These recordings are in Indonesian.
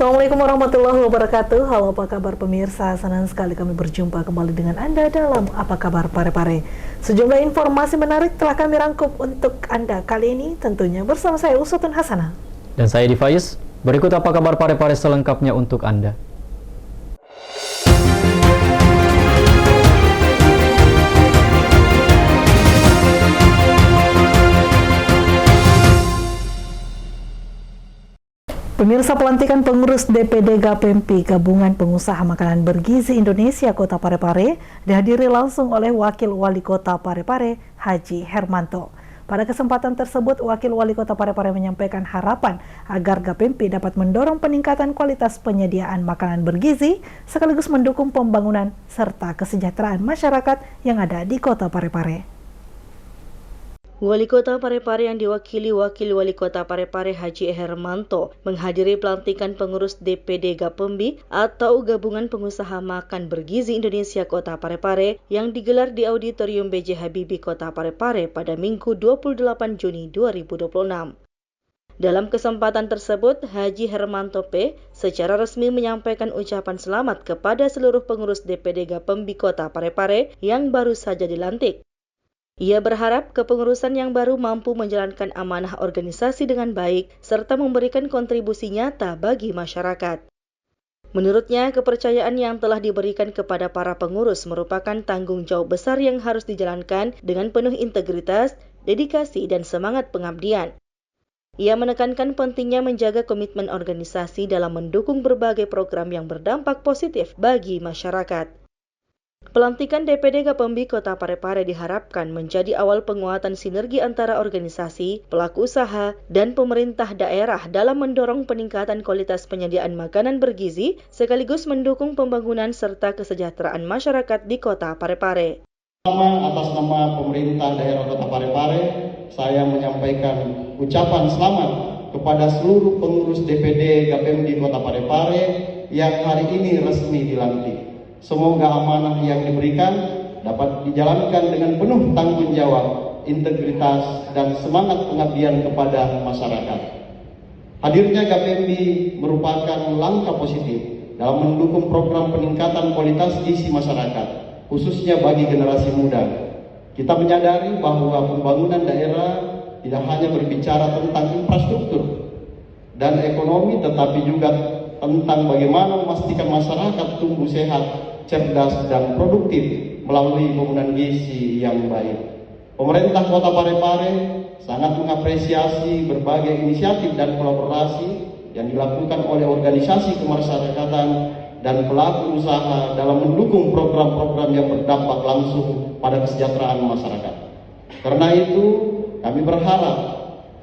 Assalamualaikum warahmatullahi wabarakatuh. Halo, apa kabar pemirsa? Senang sekali kami berjumpa kembali dengan Anda dalam Apa Kabar Pare-Pare. Sejumlah informasi menarik telah kami rangkum untuk Anda kali ini, tentunya bersama saya Usutun Hasanah. Dan saya Divayus. Berikut Apa Kabar Pare-Pare selengkapnya untuk Anda. Pemirsa, pelantikan pengurus DPD GAPEMPI Gabungan Pengusaha Makanan Bergizi Indonesia Kota Parepare dihadiri langsung oleh Wakil Wali Kota Parepare, Haji Hermanto. Pada kesempatan tersebut, Wakil Wali Kota Parepare menyampaikan harapan agar GAPEMPI dapat mendorong peningkatan kualitas penyediaan makanan bergizi sekaligus mendukung pembangunan serta kesejahteraan masyarakat yang ada di Kota Parepare. Wali Kota Parepare yang diwakili Wakil Wali Kota Parepare Haji Hermanto menghadiri pelantikan pengurus DPD GAPEMPI atau Gabungan Pengusaha Makan Bergizi Indonesia Kota Parepare yang digelar di Auditorium B.J. Habibie Kota Parepare pada Minggu 28 Juni 2026. Dalam kesempatan tersebut, Haji Hermanto P. secara resmi menyampaikan ucapan selamat kepada seluruh pengurus DPD GAPEMPI Kota Parepare yang baru saja dilantik. Ia berharap kepengurusan yang baru mampu menjalankan amanah organisasi dengan baik serta memberikan kontribusi nyata bagi masyarakat. Menurutnya, kepercayaan yang telah diberikan kepada para pengurus merupakan tanggung jawab besar yang harus dijalankan dengan penuh integritas, dedikasi, dan semangat pengabdian. Ia menekankan pentingnya menjaga komitmen organisasi dalam mendukung berbagai program yang berdampak positif bagi masyarakat. Pelantikan DPD GAPEMPI Kota Parepare diharapkan menjadi awal penguatan sinergi antara organisasi, pelaku usaha, dan pemerintah daerah dalam mendorong peningkatan kualitas penyediaan makanan bergizi sekaligus mendukung pembangunan serta kesejahteraan masyarakat di Kota Parepare. Atas nama pemerintah daerah Kota Parepare, saya menyampaikan ucapan selamat kepada seluruh pengurus DPD GAPEMPI Kota Parepare yang hari ini resmi dilantik. Semoga amanah yang diberikan dapat dijalankan dengan penuh tanggung jawab, integritas, dan semangat pengabdian kepada masyarakat. Hadirnya GAPEMPI merupakan langkah positif dalam mendukung program peningkatan kualitas gizi masyarakat, khususnya bagi generasi muda. Kita menyadari bahwa pembangunan daerah tidak hanya berbicara tentang infrastruktur dan ekonomi, tetapi juga tentang bagaimana memastikan masyarakat tumbuh sehat, cerdas, dan produktif melalui pembangunan gizi yang baik. Pemerintah Kota Parepare sangat mengapresiasi berbagai inisiatif dan kolaborasi yang dilakukan oleh organisasi kemasyarakatan dan pelaku usaha dalam mendukung program-program yang berdampak langsung pada kesejahteraan masyarakat. Karena itu, kami berharap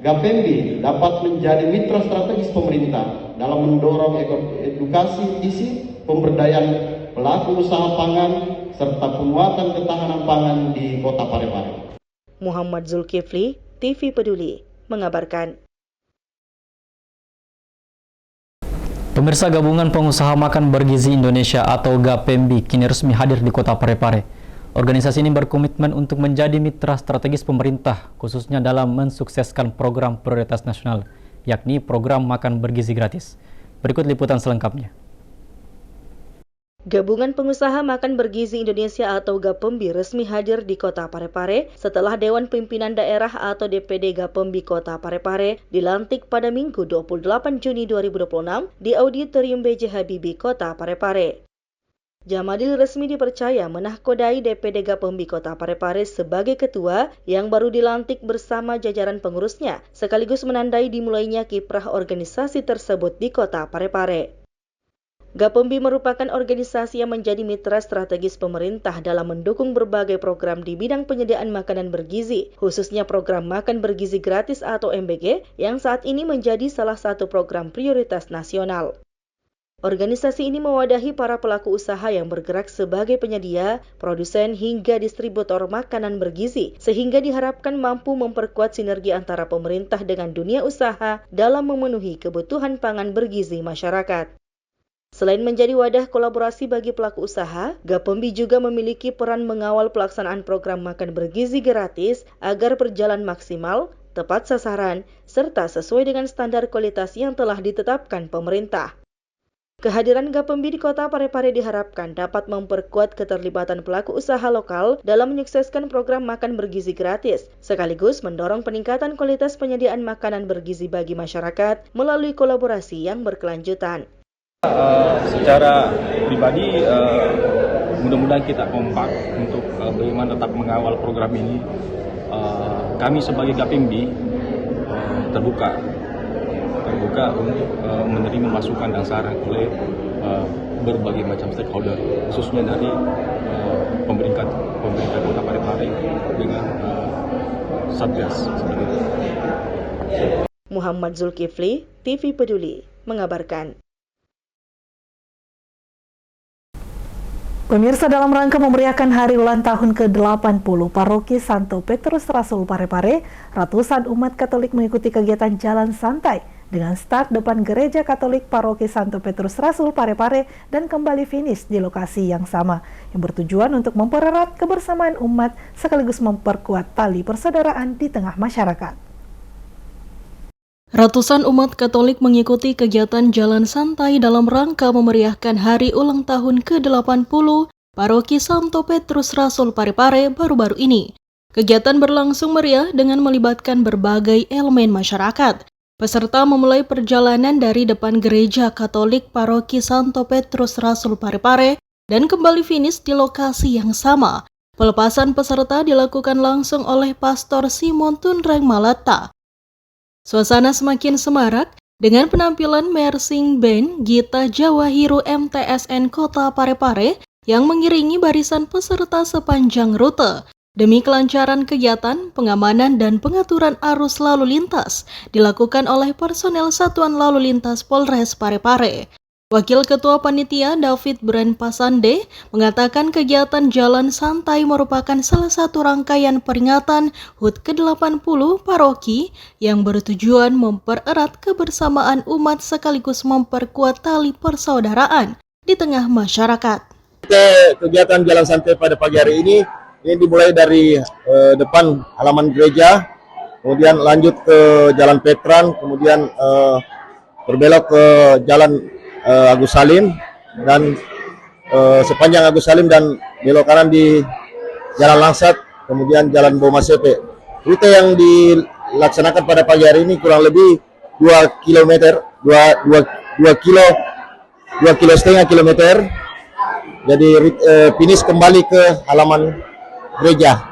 GAPEMPI dapat menjadi mitra strategis pemerintah dalam mendorong edukasi gizi, pemberdayaan pelaku usaha pangan, serta penguatan ketahanan pangan di Kota Parepare. Muhammad Zulkifli, TV Peduli, mengabarkan. Pemirsa, Gabungan Pengusaha Makan Bergizi Indonesia atau GAPEMPI kini resmi hadir di Kota Parepare. Organisasi ini berkomitmen untuk menjadi mitra strategis pemerintah, khususnya dalam mensukseskan program prioritas nasional, yakni program makan bergizi gratis. Berikut liputan selengkapnya. Gabungan Pengusaha Makan Bergizi Indonesia atau GAPEMPI resmi hadir di Kota Parepare setelah Dewan Pimpinan Daerah atau DPD GAPEMPI Kota Parepare dilantik pada Minggu 28 Juni 2026 di Auditorium B.J. Habibie Kota Parepare. Jamadil resmi dipercaya menahkodai DPD GAPEMPI Kota Parepare sebagai ketua yang baru dilantik bersama jajaran pengurusnya, sekaligus menandai dimulainya kiprah organisasi tersebut di Kota Parepare. GAPEMPI merupakan organisasi yang menjadi mitra strategis pemerintah dalam mendukung berbagai program di bidang penyediaan makanan bergizi, khususnya program makan bergizi gratis atau MBG yang saat ini menjadi salah satu program prioritas nasional. Organisasi ini mewadahi para pelaku usaha yang bergerak sebagai penyedia, produsen, hingga distributor makanan bergizi, sehingga diharapkan mampu memperkuat sinergi antara pemerintah dengan dunia usaha dalam memenuhi kebutuhan pangan bergizi masyarakat. Selain menjadi wadah kolaborasi bagi pelaku usaha, GAPEMPI juga memiliki peran mengawal pelaksanaan program makan bergizi gratis agar berjalan maksimal, tepat sasaran, serta sesuai dengan standar kualitas yang telah ditetapkan pemerintah. Kehadiran Gapembi di Kota Parepare diharapkan dapat memperkuat keterlibatan pelaku usaha lokal dalam menyukseskan program makan bergizi gratis, sekaligus mendorong peningkatan kualitas penyediaan makanan bergizi bagi masyarakat melalui kolaborasi yang berkelanjutan. Secara pribadi, mudah-mudahan kita kompak untuk bagaimana tetap mengawal program ini. Kami sebagai Gapembi terbuka untuk menerima masukan dan saran oleh berbagai macam stakeholder, khususnya dari pemerintah Kota Parepare dengan Satgas seperti itu. Muhammad Zulkifli, TV Peduli, mengabarkan. Pemirsa, dalam rangka memeriahkan hari ulang tahun ke-80 Paroki Santo Petrus Rasul Parepare, ratusan umat Katolik mengikuti kegiatan jalan santai dengan start depan Gereja Katolik Paroki Santo Petrus Rasul Parepare dan kembali finish di lokasi yang sama, yang bertujuan untuk mempererat kebersamaan umat sekaligus memperkuat tali persaudaraan di tengah masyarakat. Ratusan umat Katolik mengikuti kegiatan jalan santai dalam rangka memeriahkan hari ulang tahun ke-80 Paroki Santo Petrus Rasul Parepare baru-baru ini. Kegiatan berlangsung meriah dengan melibatkan berbagai elemen masyarakat. Peserta memulai perjalanan dari depan Gereja Katolik Paroki Santo Petrus Rasul Parepare dan kembali finish di lokasi yang sama. Pelepasan peserta dilakukan langsung oleh Pastor Simon Tunreng Malata. Suasana semakin semarak dengan penampilan marching band Gita Jawa Hiru MTSN Kota Parepare yang mengiringi barisan peserta sepanjang rute. Demi kelancaran kegiatan, pengamanan dan pengaturan arus lalu lintas dilakukan oleh personel Satuan Lalu Lintas Polres Parepare. Wakil Ketua Panitia David Brand Pasande mengatakan kegiatan jalan santai merupakan salah satu rangkaian peringatan HUT ke-80 Paroki yang bertujuan mempererat kebersamaan umat sekaligus memperkuat tali persaudaraan di tengah masyarakat. Kegiatan jalan santai pada pagi hari ini dimulai dari depan halaman gereja, kemudian lanjut ke Jalan Petran, kemudian berbelok ke Jalan Agus Salim, dan sepanjang Agus Salim dan belok kanan di Jalan Langsat, kemudian Jalan Bomasepe. Rute yang dilaksanakan pada pagi hari ini kurang lebih 2 kilo kilometer. Jadi finish kembali ke halaman gereja.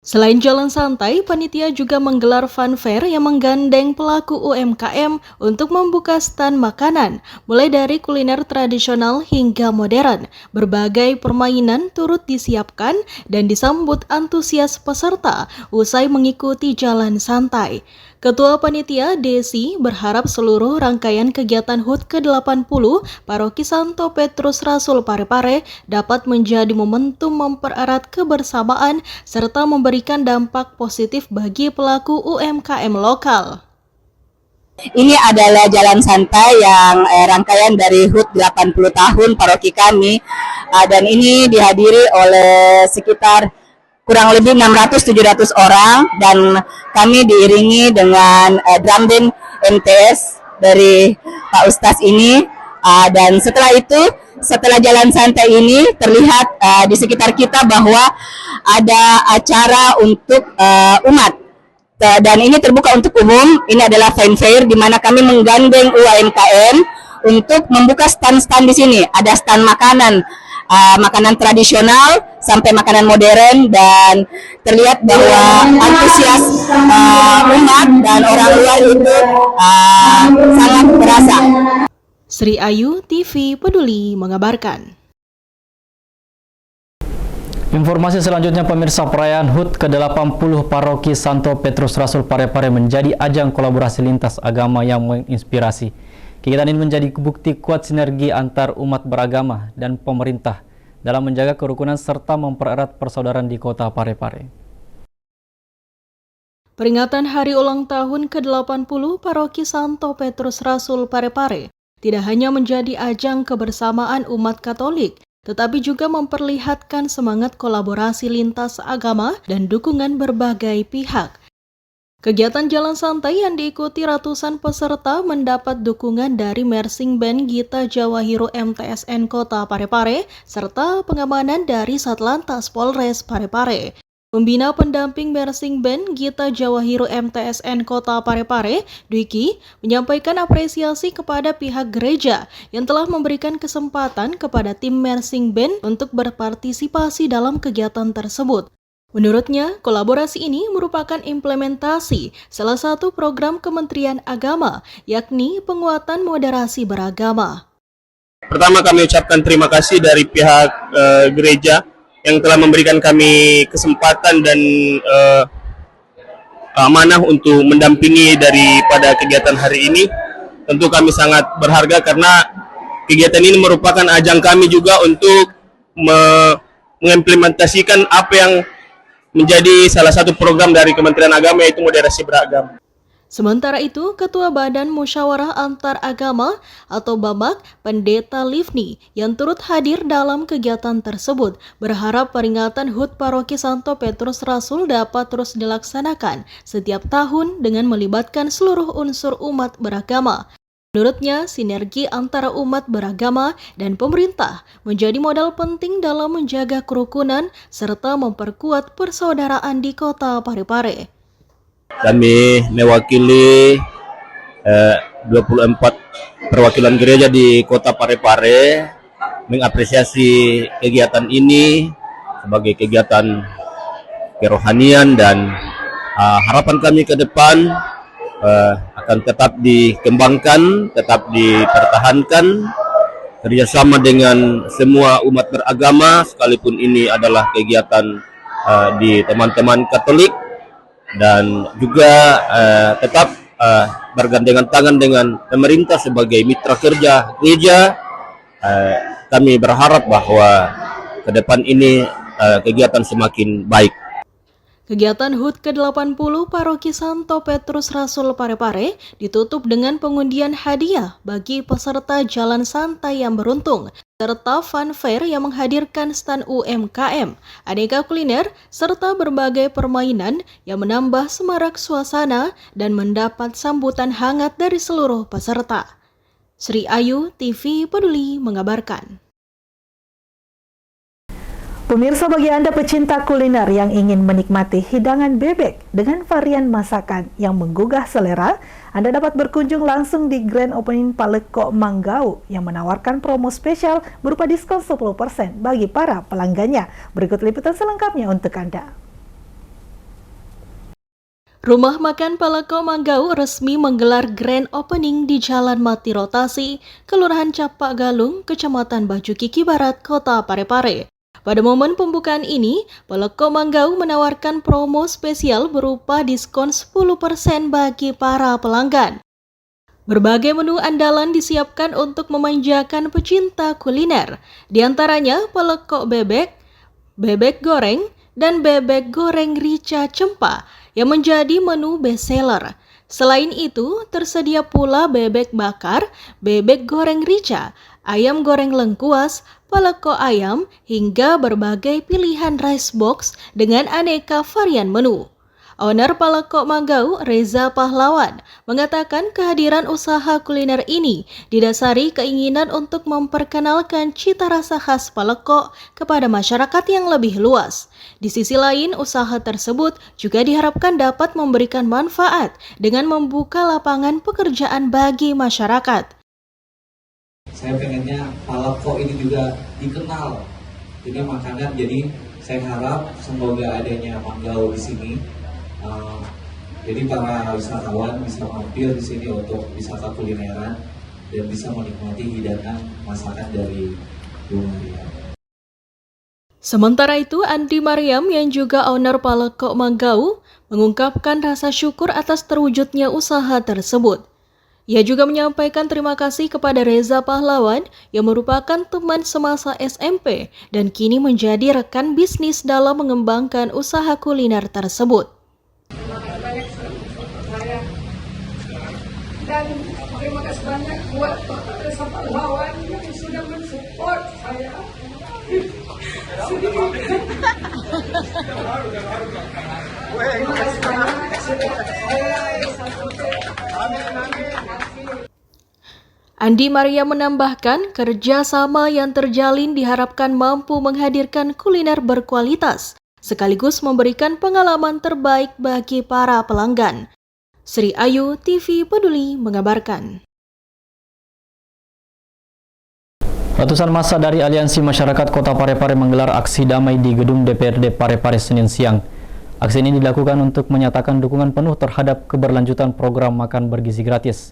Selain jalan santai, panitia juga menggelar fun fair yang menggandeng pelaku UMKM untuk membuka stand makanan, mulai dari kuliner tradisional hingga modern. Berbagai permainan turut disiapkan dan disambut antusias peserta usai mengikuti jalan santai. Ketua Panitia Desi berharap seluruh rangkaian kegiatan HUT ke-80 Paroki Santo Petrus Rasul Parepare dapat menjadi momentum mempererat kebersamaan serta memberikan dampak positif bagi pelaku UMKM lokal. Ini adalah jalan santai yang rangkaian dari HUT 80 tahun paroki kami, dan ini dihadiri oleh sekitar kurang lebih 600-700 orang, dan kami diiringi dengan drum band MTS dari Pak Ustaz ini, dan setelah itu, setelah jalan santai ini terlihat di sekitar kita bahwa ada acara untuk umat, dan ini terbuka untuk umum. Ini adalah fun fair di mana kami menggandeng UMKM untuk membuka stand-stand di sini. Ada stand makanan, makanan tradisional sampai makanan modern, dan terlihat bahwa antusias umat dan orang luar itu sangat terasa. Sri Ayu, TV Peduli mengabarkan. Informasi selanjutnya, pemirsa, perayaan HUT ke-80 Paroki Santo Petrus Rasul Parepare menjadi ajang kolaborasi lintas agama yang menginspirasi. Kegiatan ini menjadi bukti kuat sinergi antar umat beragama dan pemerintah dalam menjaga kerukunan serta mempererat persaudaraan di Kota Parepare. Peringatan hari ulang tahun ke-80 Paroki Santo Petrus Rasul Parepare tidak hanya menjadi ajang kebersamaan umat Katolik, tetapi juga memperlihatkan semangat kolaborasi lintas agama dan dukungan berbagai pihak. Kegiatan jalan santai yang diikuti ratusan peserta mendapat dukungan dari Marching Band Gita Jawahiro MTSN Kota Parepare serta pengamanan dari Satlantas Polres Parepare. Pembina pendamping Marching Band Gita Jawahiro MTSN Kota Parepare, Dwiki, menyampaikan apresiasi kepada pihak gereja yang telah memberikan kesempatan kepada tim Marching Band untuk berpartisipasi dalam kegiatan tersebut. Menurutnya, kolaborasi ini merupakan implementasi salah satu program Kementerian Agama, yakni penguatan moderasi beragama. Pertama, kami ucapkan terima kasih dari pihak gereja yang telah memberikan kami kesempatan dan amanah untuk mendampingi daripada kegiatan hari ini. Tentu kami sangat berharga karena kegiatan ini merupakan ajang kami juga untuk mengimplementasikan apa yang menjadi salah satu program dari Kementerian Agama, yaitu moderasi beragama. Sementara itu, Ketua Badan Musyawarah Antar Agama atau BAMAK, Pendeta Livni, yang turut hadir dalam kegiatan tersebut, berharap peringatan HUT Paroki Santo Petrus Rasul dapat terus dilaksanakan setiap tahun dengan melibatkan seluruh unsur umat beragama. Menurutnya, sinergi antara umat beragama dan pemerintah menjadi modal penting dalam menjaga kerukunan serta memperkuat persaudaraan di Kota Parepare. Kami mewakili 24 perwakilan gereja di Kota Parepare mengapresiasi kegiatan ini sebagai kegiatan kerohanian dan harapan kami ke depan akan tetap dikembangkan, tetap dipertahankan kerjasama dengan semua umat beragama, sekalipun ini adalah kegiatan di teman-teman Katolik, dan juga tetap bergandengan tangan dengan pemerintah sebagai mitra kerja gereja. Kami berharap bahwa ke depan ini kegiatan semakin baik. Kegiatan HUT ke-80 Paroki Santo Petrus Rasul Parepare ditutup dengan pengundian hadiah bagi peserta jalan santai yang beruntung, serta fun fair yang menghadirkan stand UMKM, aneka kuliner, serta berbagai permainan yang menambah semarak suasana dan mendapat sambutan hangat dari seluruh peserta. Sri Ayu, TV Peduli mengabarkan. Pemirsa, bagi Anda pecinta kuliner yang ingin menikmati hidangan bebek dengan varian masakan yang menggugah selera, Anda dapat berkunjung langsung di Grand Opening Palekok Manggau yang menawarkan promo spesial berupa diskon 10% bagi para pelanggannya. Berikut liputan selengkapnya untuk Anda. Rumah Makan Palekok Manggau resmi menggelar Grand Opening di Jalan Mati Rotasi, Kelurahan Capak Galung, Kecamatan Baju Kiki Barat, Kota Parepare. Pada momen pembukaan ini, Palekok Manggau menawarkan promo spesial berupa diskon 10% bagi para pelanggan. Berbagai menu andalan disiapkan untuk memanjakan pecinta kuliner, di antaranya palekok bebek, bebek goreng, dan bebek goreng rica cempa yang menjadi menu bestseller. Selain itu, tersedia pula bebek bakar, bebek goreng rica, ayam goreng lengkuas, palekok ayam, hingga berbagai pilihan rice box dengan aneka varian menu. Owner Palekok Manggau, Reza Pahlawan, mengatakan kehadiran usaha kuliner ini didasari keinginan untuk memperkenalkan cita rasa khas Palekok kepada masyarakat yang lebih luas. Di sisi lain, usaha tersebut juga diharapkan dapat memberikan manfaat dengan membuka lapangan pekerjaan bagi masyarakat. Saya pengennya Palekok ini juga dikenal dengan makanan, jadi saya harap semoga adanya Manggau di sini. Jadi para wisatawan bisa mampir di sini untuk wisata kulineran dan bisa menikmati hidangan masakan dari Bu Mariam. Sementara itu, Andi Mariam yang juga owner Palekok Manggau mengungkapkan rasa syukur atas terwujudnya usaha tersebut. Ia juga menyampaikan terima kasih kepada Reza Pahlawan yang merupakan teman semasa SMP dan kini menjadi rekan bisnis dalam mengembangkan usaha kuliner tersebut. Dan terima kasih banyak buat Pak Reza Pahlawan yang sudah mensupport saya. Terima kasih banyak sudah saya Andi Maria menambahkan, kerjasama yang terjalin diharapkan mampu menghadirkan kuliner berkualitas, sekaligus memberikan pengalaman terbaik bagi para pelanggan. Sri Ayu, TV Peduli, mengabarkan. Ratusan massa dari Aliansi Masyarakat Kota Parepare menggelar aksi damai di gedung DPRD Parepare Senin siang. Aksi ini dilakukan untuk menyatakan dukungan penuh terhadap keberlanjutan program makan bergizi gratis.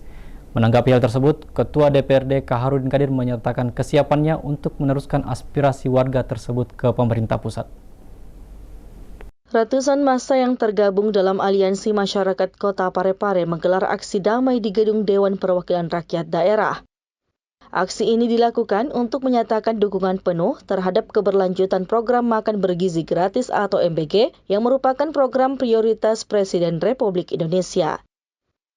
Menanggapi hal tersebut, Ketua DPRD Kaharudin Kadir menyatakan kesiapannya untuk meneruskan aspirasi warga tersebut ke pemerintah pusat. Ratusan massa yang tergabung dalam Aliansi Masyarakat Kota Parepare menggelar aksi damai di gedung Dewan Perwakilan Rakyat Daerah. Aksi ini dilakukan untuk menyatakan dukungan penuh terhadap keberlanjutan program makan bergizi gratis atau MBG yang merupakan program prioritas Presiden Republik Indonesia.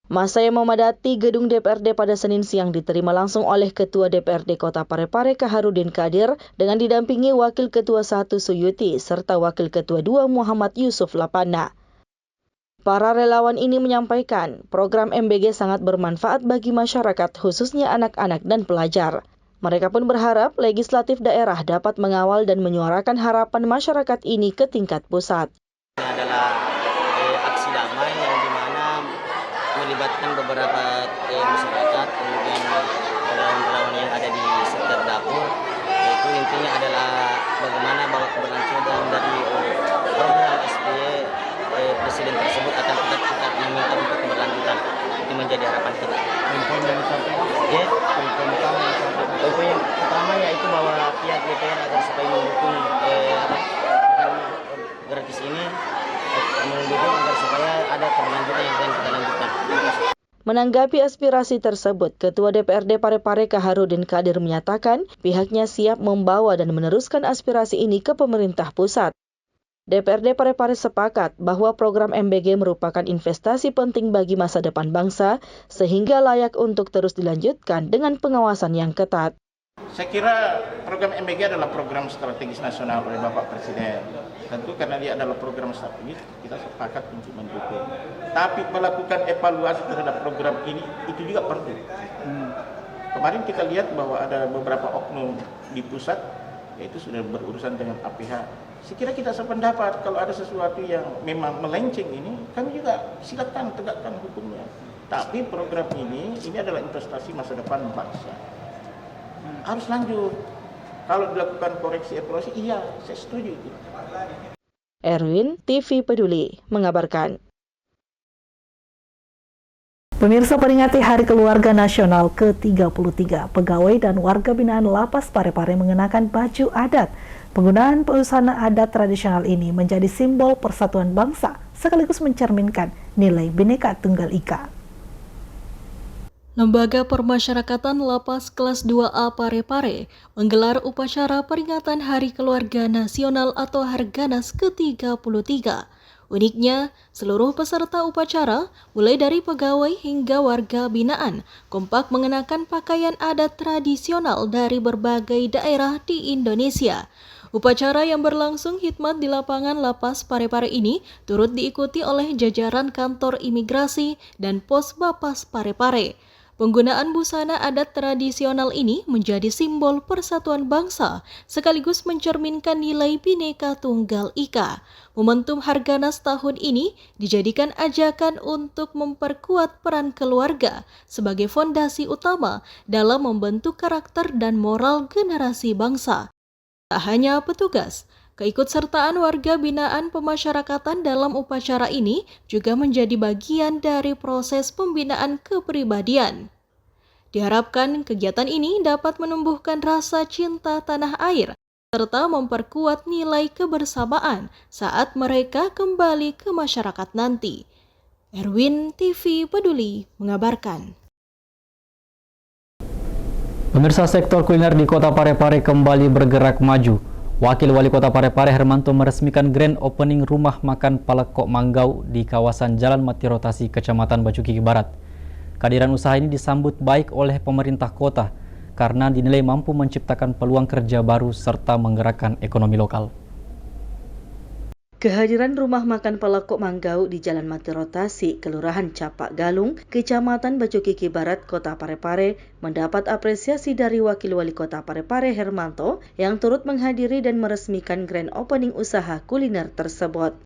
Massa yang memadati gedung DPRD pada Senin siang diterima langsung oleh Ketua DPRD Kota Parepare Kaharudin Kadir dengan didampingi Wakil Ketua 1 Suyuti serta Wakil Ketua 2 Muhammad Yusuf Lapana. Para relawan ini menyampaikan program MBG sangat bermanfaat bagi masyarakat khususnya anak-anak dan pelajar. Mereka pun berharap legislatif daerah dapat mengawal dan menyuarakan harapan masyarakat ini ke tingkat pusat. Ini adalah aksi damai yang dimana melibatkan beberapa masyarakat, kemudian relawan-relawan yang ada di sekitar dapur, yaitu intinya adalah bagaimana bahwa keberlanjutan dari program SBY Presiden tersebut akan kita meminta untuk keberlanjutan. Itu menjadi harapan kita. Poin yang disampaikan? Ya, poin yang pertama yaitu bahwa pihak DPR agar supaya mendukung gratis ini, mendukung agar supaya ada keberlanjutan yang akan kita lanjutkan. Menanggapi aspirasi tersebut, Ketua DPRD Parepare Kaharudin Kadir menyatakan pihaknya siap membawa dan meneruskan aspirasi ini ke pemerintah pusat. DPRD Parepare sepakat bahwa program MBG merupakan investasi penting bagi masa depan bangsa, sehingga layak untuk terus dilanjutkan dengan pengawasan yang ketat. Saya kira program MBG adalah program strategis nasional oleh Bapak Presiden. Tentu karena dia adalah program strategis, kita sepakat untuk mendukung. Tapi melakukan evaluasi terhadap program ini, itu juga perlu. Kemarin kita lihat bahwa ada beberapa oknum di pusat, yaitu sudah berurusan dengan APH. Sekira kita sependapat kalau ada sesuatu yang memang melenceng ini, kami juga silakan tegakkan hukumnya. Tapi program ini adalah investasi masa depan bangsa. Harus lanjut. Kalau dilakukan koreksi evaluasi, iya, saya setuju. Erwin, TV Peduli, mengabarkan. Pemirsa, peringati Hari Keluarga Nasional ke-33, pegawai dan warga binaan Lapas Parepare mengenakan baju adat. Penggunaan busana adat tradisional ini menjadi simbol persatuan bangsa, sekaligus mencerminkan nilai Bhinneka Tunggal Ika. Lembaga Permasyarakatan Lapas Kelas 2A Parepare menggelar upacara peringatan Hari Keluarga Nasional atau Harganas ke-33. Uniknya, seluruh peserta upacara, mulai dari pegawai hingga warga binaan, kompak mengenakan pakaian adat tradisional dari berbagai daerah di Indonesia. Upacara yang berlangsung khidmat di lapangan Lapas Parepare ini turut diikuti oleh jajaran kantor imigrasi dan pos Bapas Parepare. Penggunaan busana adat tradisional ini menjadi simbol persatuan bangsa, sekaligus mencerminkan nilai Bhinneka Tunggal Ika. Momentum Harganas tahun ini dijadikan ajakan untuk memperkuat peran keluarga sebagai fondasi utama dalam membentuk karakter dan moral generasi bangsa. Tak hanya petugas, keikutsertaan warga binaan pemasyarakatan dalam upacara ini juga menjadi bagian dari proses pembinaan kepribadian. Diharapkan kegiatan ini dapat menumbuhkan rasa cinta tanah air serta memperkuat nilai kebersamaan saat mereka kembali ke masyarakat nanti. Erwin, TV Peduli, mengabarkan. Pemirsa, sektor kuliner di Kota Parepare kembali bergerak maju. Wakil Wali Kota Parepare Hermanto meresmikan grand opening rumah makan Palekok Manggau di kawasan Jalan Mati Rotasi, Kecamatan Bacukiki Barat. Kehadiran usaha ini disambut baik oleh pemerintah kota karena dinilai mampu menciptakan peluang kerja baru serta menggerakkan ekonomi lokal. Kehadiran rumah makan Palekok Manggau di Jalan Mati Rotasi, Kelurahan Capak Galung, Kecamatan Bacukiki Barat, Kota Parepare, mendapat apresiasi dari Wakil Wali Kota Parepare Hermanto yang turut menghadiri dan meresmikan grand opening usaha kuliner tersebut.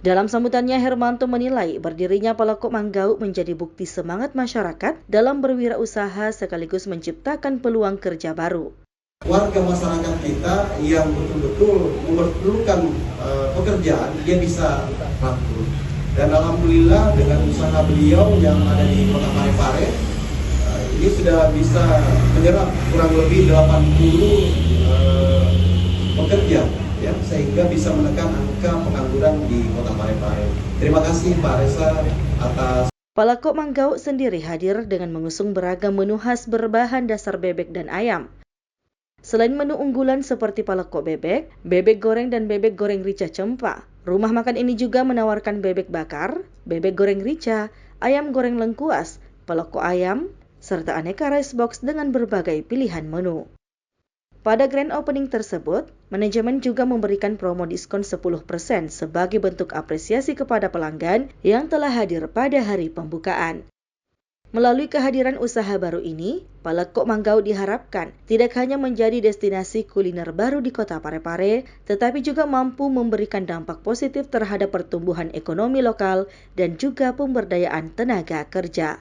Dalam sambutannya, Hermanto menilai berdirinya Palekok Manggau menjadi bukti semangat masyarakat dalam berwirausaha sekaligus menciptakan peluang kerja baru. Warga masyarakat kita yang betul-betul memerlukan pekerjaan, dia bisa bangkrut. Dan alhamdulillah dengan usaha beliau yang ada di Kota Parepare, ini sudah bisa menyerap kurang lebih 80 pekerja, ya, sehingga bisa menekan angka pengangguran di Kota Parepare. Terima kasih Pak Reza atas. Palekok Manggau sendiri hadir dengan mengusung beragam menu khas berbahan dasar bebek dan ayam. Selain menu unggulan seperti palekok bebek, bebek goreng dan bebek goreng rica cempa, rumah makan ini juga menawarkan bebek bakar, bebek goreng rica, ayam goreng lengkuas, palekok ayam, serta aneka rice box dengan berbagai pilihan menu. Pada grand opening tersebut, manajemen juga memberikan promo diskon 10% sebagai bentuk apresiasi kepada pelanggan yang telah hadir pada hari pembukaan. Melalui kehadiran usaha baru ini, Palekok Manggau diharapkan tidak hanya menjadi destinasi kuliner baru di Kota Parepare, tetapi juga mampu memberikan dampak positif terhadap pertumbuhan ekonomi lokal dan juga pemberdayaan tenaga kerja.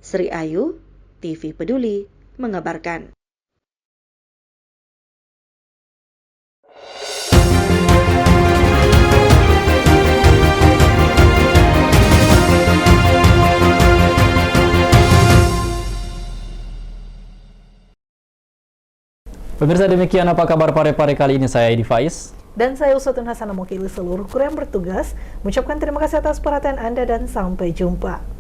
Sri Ayu, TV Peduli, mengabarkan. Pemirsa, demikian apa kabar Parepare kali ini. Saya Edi Faiz. Dan saya Usutun Hasan mewakili seluruh kru yang bertugas mengucapkan terima kasih atas perhatian Anda dan sampai jumpa.